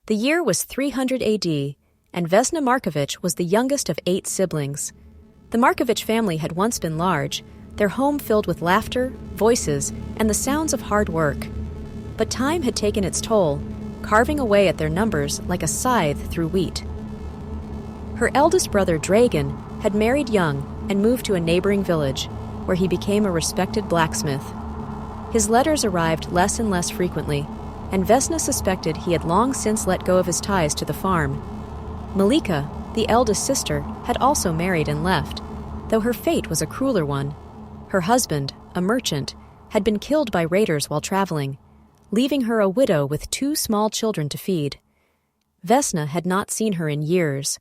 The year was 300 AD, and Vesna Marković was the youngest of 8 siblings. The Marković family had once been large, their home filled with laughter, voices, and the sounds of hard work. But time had taken its toll, carving away at their numbers like a scythe through wheat. Her eldest brother, Dragan, had married young and moved to a neighboring village, where he became a respected blacksmith. His letters arrived less and less frequently, and Vesna suspected he had long since let go of his ties to the farm. Malika, the eldest sister, had also married and left, though her fate was a crueler one. Her husband, a merchant, had been killed by raiders while traveling, leaving her a widow with 2 small children to feed. Vesna had not seen her in years.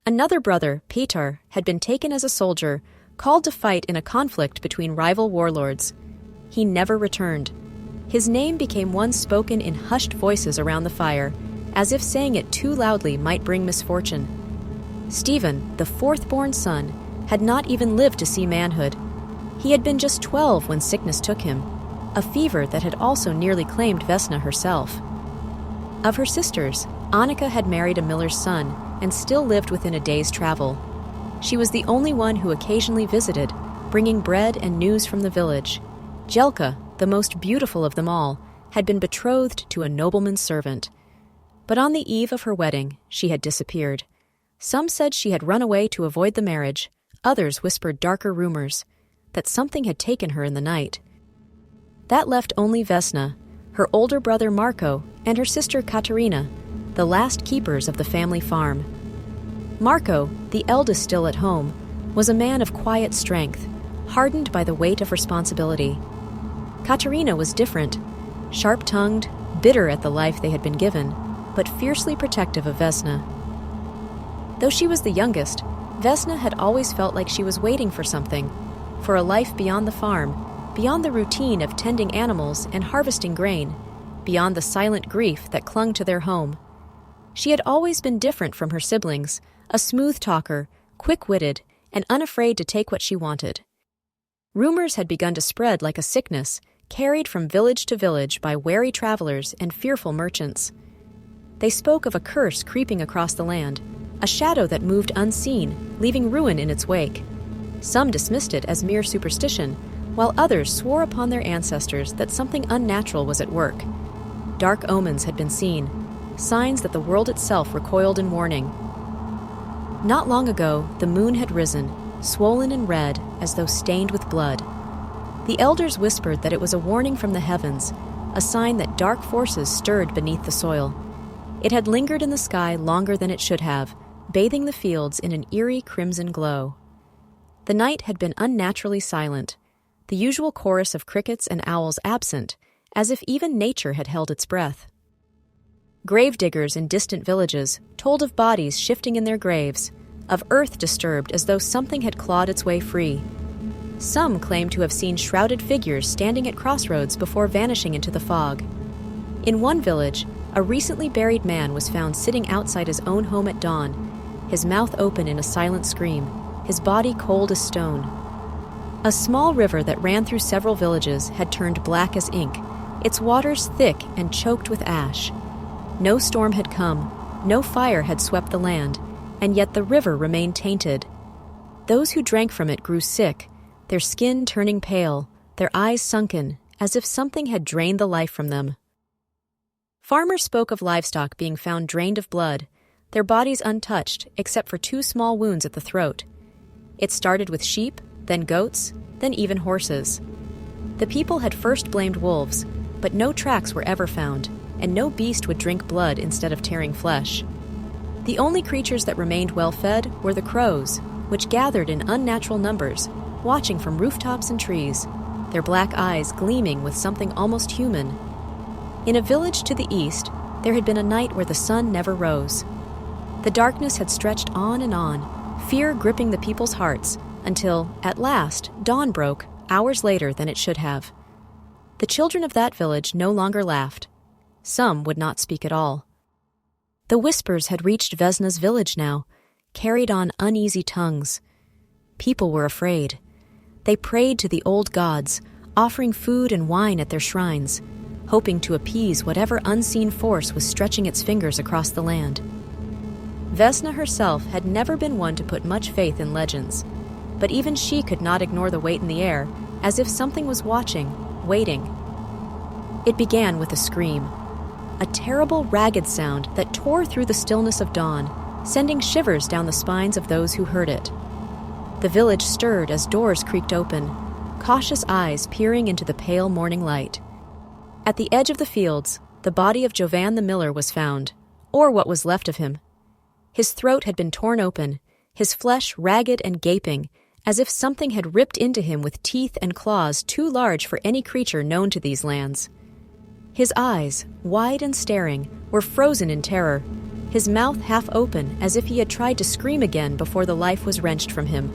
Another brother, Petar, had been taken as a soldier, called to fight in a conflict between rival warlords. He never returned. His name became one spoken in hushed voices around the fire, as if saying it too loudly might bring misfortune. Stephen, the 4th-born son, had not even lived to see manhood. He had been just 12 when sickness took him, a fever that had also nearly claimed Vesna herself. Of her sisters, Annika had married a miller's son and still lived within a day's travel. She was the only one who occasionally visited, bringing bread and news from the village. Jelka, the most beautiful of them all, had been betrothed to a nobleman's servant. But on the eve of her wedding, she had disappeared. Some said she had run away to avoid the marriage. Others whispered darker rumors, that something had taken her in the night. That left only Vesna, her older brother Marko, and her sister Katerina, the last keepers of the family farm. Marko, the eldest still at home, was a man of quiet strength, hardened by the weight of responsibility. Katerina was different, sharp-tongued, bitter at the life they had been given, but fiercely protective of Vesna. Though she was the youngest, Vesna had always felt like she was waiting for something, for a life beyond the farm, beyond the routine of tending animals and harvesting grain, beyond the silent grief that clung to their home. She had always been different from her siblings, a smooth talker, quick-witted, and unafraid to take what she wanted. Rumors had begun to spread like a sickness, carried from village to village by wary travelers and fearful merchants. They spoke of a curse creeping across the land, a shadow that moved unseen, leaving ruin in its wake. Some dismissed it as mere superstition, while others swore upon their ancestors that something unnatural was at work. Dark omens had been seen, signs that the world itself recoiled in warning. Not long ago, the moon had risen, swollen and red as though stained with blood. The elders whispered that it was a warning from the heavens, a sign that dark forces stirred beneath the soil. It had lingered in the sky longer than it should have, bathing the fields in an eerie crimson glow. The night had been unnaturally silent, the usual chorus of crickets and owls absent, as if even nature had held its breath. Gravediggers in distant villages told of bodies shifting in their graves, of earth disturbed as though something had clawed its way free. Some claimed to have seen shrouded figures standing at crossroads before vanishing into the fog. In one village, a recently buried man was found sitting outside his own home at dawn, his mouth open in a silent scream, his body cold as stone. A small river that ran through several villages had turned black as ink, its waters thick and choked with ash. No storm had come, no fire had swept the land, and yet the river remained tainted. Those who drank from it grew sick, their skin turning pale, their eyes sunken, as if something had drained the life from them. Farmers spoke of livestock being found drained of blood, their bodies untouched except for 2 small wounds at the throat. It started with sheep, then goats, then even horses. The people had first blamed wolves, but no tracks were ever found, and no beast would drink blood instead of tearing flesh. The only creatures that remained well-fed were the crows, which gathered in unnatural numbers, watching from rooftops and trees, their black eyes gleaming with something almost human. In a village to the east, there had been a night where the sun never rose. The darkness had stretched on and on, fear gripping the people's hearts, until, at last, dawn broke, hours later than it should have. The children of that village no longer laughed. Some would not speak at all. The whispers had reached Vesna's village now, carried on uneasy tongues. People were afraid. They prayed to the old gods, offering food and wine at their shrines, hoping to appease whatever unseen force was stretching its fingers across the land. Vesna herself had never been one to put much faith in legends, but even she could not ignore the weight in the air, as if something was watching, waiting. It began with a scream, a terrible, ragged sound that tore through the stillness of dawn, sending shivers down the spines of those who heard it. The village stirred as doors creaked open, cautious eyes peering into the pale morning light. At the edge of the fields, the body of Jovan the miller was found, or what was left of him. His throat had been torn open, his flesh ragged and gaping, as if something had ripped into him with teeth and claws too large for any creature known to these lands. His eyes, wide and staring, were frozen in terror, his mouth half open as if he had tried to scream again before the life was wrenched from him.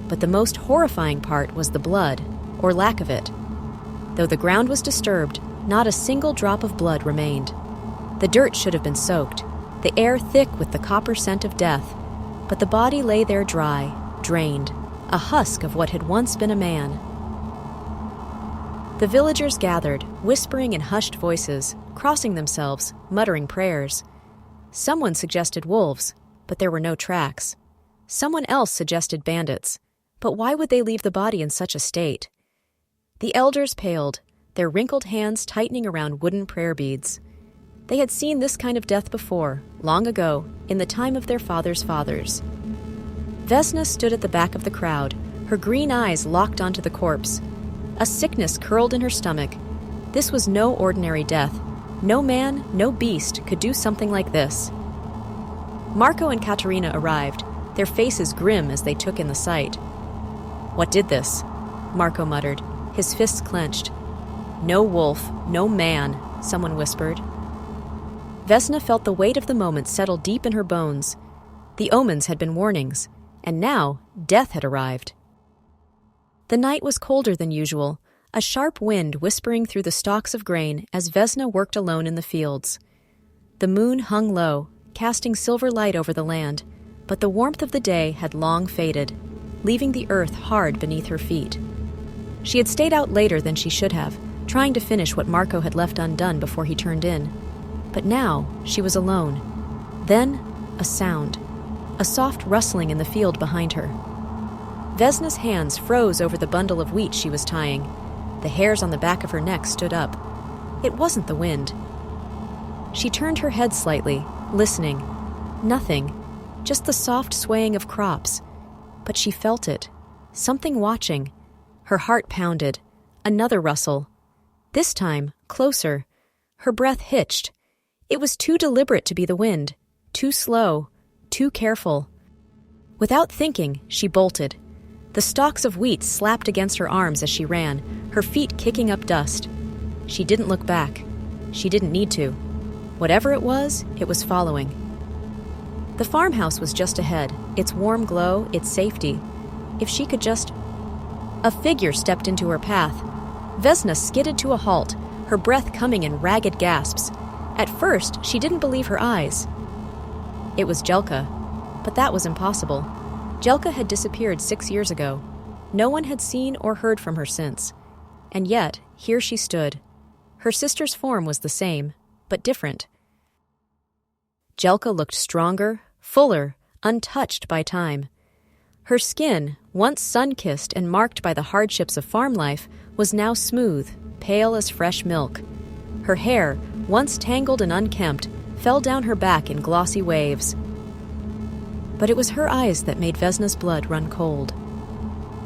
But the most horrifying part was the blood, or lack of it. Though the ground was disturbed, not a single drop of blood remained. The dirt should have been soaked, the air thick with the copper scent of death, but the body lay there dry, drained, a husk of what had once been a man. The villagers gathered, whispering in hushed voices, crossing themselves, muttering prayers. Someone suggested wolves, but there were no tracks. Someone else suggested bandits, but why would they leave the body in such a state? The elders paled, their wrinkled hands tightening around wooden prayer beads. They had seen this kind of death before, long ago, in the time of their fathers' fathers. Vesna stood at the back of the crowd, her green eyes locked onto the corpse. A sickness curled in her stomach. This was no ordinary death. No man, no beast could do something like this. Marco and Katerina arrived, their faces grim as they took in the sight. "What did this?" Marco muttered, his fists clenched. "No wolf, no man," someone whispered. Vesna felt the weight of the moment settle deep in her bones. The omens had been warnings, and now death had arrived. The night was colder than usual, a sharp wind whispering through the stalks of grain as Vesna worked alone in the fields. The moon hung low, casting silver light over the land, but the warmth of the day had long faded, leaving the earth hard beneath her feet. She had stayed out later than she should have, trying to finish what Marco had left undone before he turned in. But now she was alone. Then a sound, a soft rustling in the field behind her. Vesna's hands froze over the bundle of wheat she was tying. The hairs on the back of her neck stood up. It wasn't the wind. She turned her head slightly, listening. Nothing, just the soft swaying of crops. But she felt it, something watching. Her heart pounded. Another rustle. This time, closer. Her breath hitched. It was too deliberate to be the wind, too slow, too careful. Without thinking, she bolted. The stalks of wheat slapped against her arms as she ran, her feet kicking up dust. She didn't look back. She didn't need to. Whatever it was following. The farmhouse was just ahead, its warm glow, its safety. If she could just... A figure stepped into her path. Vesna skidded to a halt, her breath coming in ragged gasps. At first, she didn't believe her eyes. It was Jelka, but that was impossible. Jelka had disappeared 6 years ago. No one had seen or heard from her since. And yet, here she stood. Her sister's form was the same, but different. Jelka looked stronger, fuller, untouched by time. Her skin, once sun-kissed and marked by the hardships of farm life, was now smooth, pale as fresh milk. Her hair, once tangled and unkempt, fell down her back in glossy waves. But it was her eyes that made Vesna's blood run cold.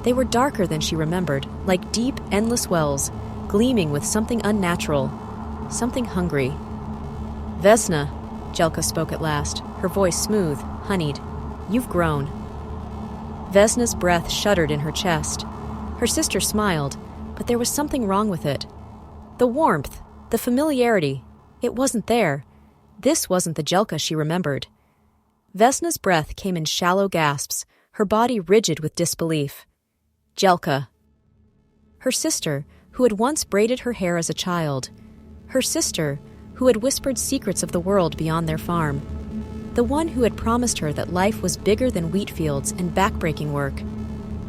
They were darker than she remembered, like deep, endless wells, gleaming with something unnatural, something hungry. "Vesna," Jelka spoke at last, her voice smooth, honeyed. "You've grown." Vesna's breath shuddered in her chest. Her sister smiled, but there was something wrong with it. The warmth, the familiarity, it wasn't there. This wasn't the Jelka she remembered. Vesna's breath came in shallow gasps, her body rigid with disbelief. Jelka. Her sister, who had once braided her hair as a child. Her sister, who had whispered secrets of the world beyond their farm. The one who had promised her that life was bigger than wheat fields and backbreaking work.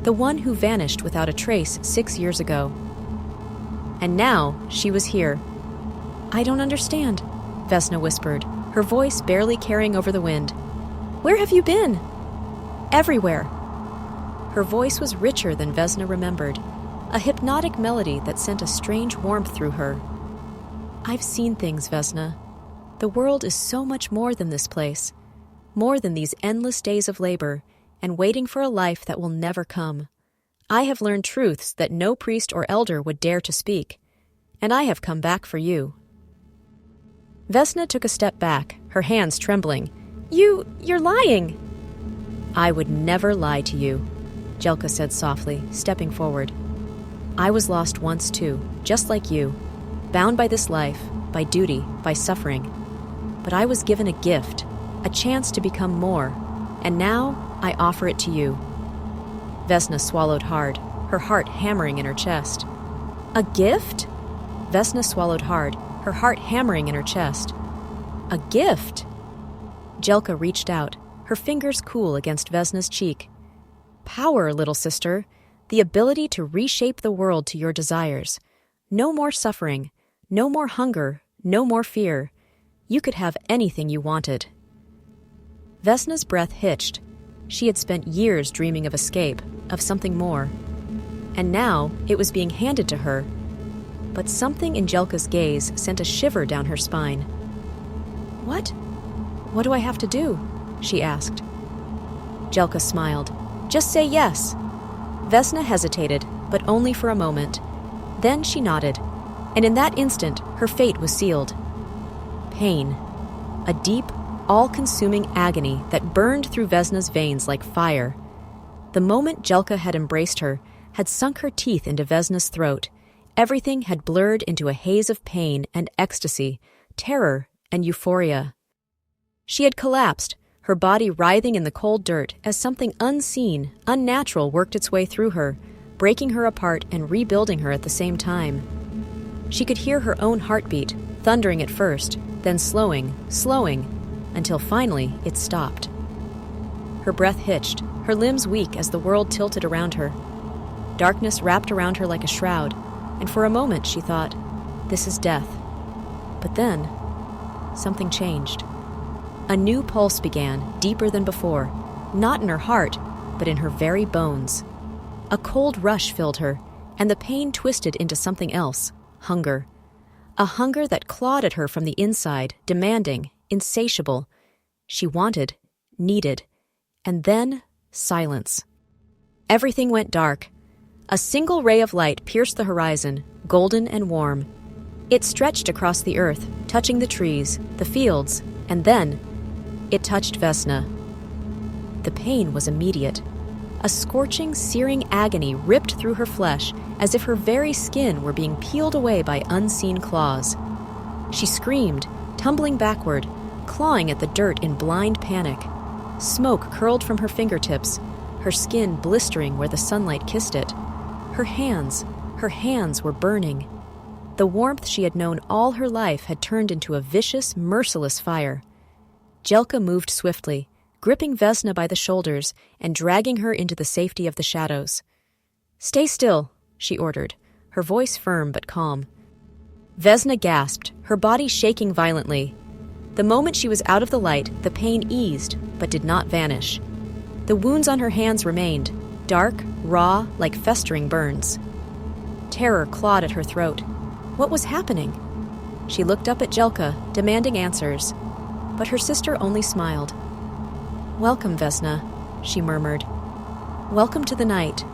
The one who vanished without a trace 6 years ago. And now she was here. "I don't understand," Vesna whispered, her voice barely carrying over the wind. "Where have you been?" "Everywhere." Her voice was richer than Vesna remembered, a hypnotic melody that sent a strange warmth through her. "I've seen things, Vesna. The world is so much more than this place, more than these endless days of labor and waiting for a life that will never come. I have learned truths that no priest or elder would dare to speak, and I have come back for you." Vesna took a step back, her hands trembling. You're lying!" "I would never lie to you," Jelka said softly, stepping forward. "I was lost once too, just like you, bound by this life, by duty, by suffering. But I was given a gift, a chance to become more, and now I offer it to you." Vesna swallowed hard, her heart hammering in her chest. "A gift?" Vesna swallowed hard, her heart hammering in her chest. "A gift?" Jelka reached out, her fingers cool against Vesna's cheek. "Power, little sister, the ability to reshape the world to your desires. No more suffering, no more hunger, no more fear. You could have anything you wanted." Vesna's breath hitched. She had spent years dreaming of escape, of something more. And now it was being handed to her. But something in Jelka's gaze sent a shiver down her spine. What do I have to do?" she asked. Jelka smiled. "Just say yes." Vesna hesitated, but only for a moment. Then she nodded, and in that instant her fate was sealed. Pain. A deep, all-consuming agony that burned through Vesna's veins like fire. The moment Jelka had embraced her, had sunk her teeth into Vesna's throat. Everything had blurred into a haze of pain and ecstasy, terror and euphoria. She had collapsed, her body writhing in the cold dirt as something unseen, unnatural worked its way through her, breaking her apart and rebuilding her at the same time. She could hear her own heartbeat, thundering at first, then slowing, until finally it stopped. Her breath hitched, her limbs weak as the world tilted around her. Darkness wrapped around her like a shroud, and for a moment she thought, "This is death." But then, something changed. A new pulse began, deeper than before, not in her heart, but in her very bones. A cold rush filled her, and the pain twisted into something else, hunger. A hunger that clawed at her from the inside, demanding, insatiable. She wanted, needed, and then silence. Everything went dark. A single ray of light pierced the horizon, golden and warm. It stretched across the earth, touching the trees, the fields, and then it touched Vesna. The pain was immediate. A scorching, searing agony ripped through her flesh as if her very skin were being peeled away by unseen claws. She screamed, tumbling backward, clawing at the dirt in blind panic. Smoke curled from her fingertips, her skin blistering where the sunlight kissed it. Her hands were burning. The warmth she had known all her life had turned into a vicious, merciless fire. Jelka moved swiftly, gripping Vesna by the shoulders and dragging her into the safety of the shadows. "Stay still," she ordered, her voice firm but calm. Vesna gasped, her body shaking violently. The moment she was out of the light, the pain eased, but did not vanish. The wounds on her hands remained, dark, raw, like festering burns. Terror clawed at her throat. What was happening? She looked up at Jelka, demanding answers, but her sister only smiled. "Welcome, Vesna," she murmured. "Welcome to the night,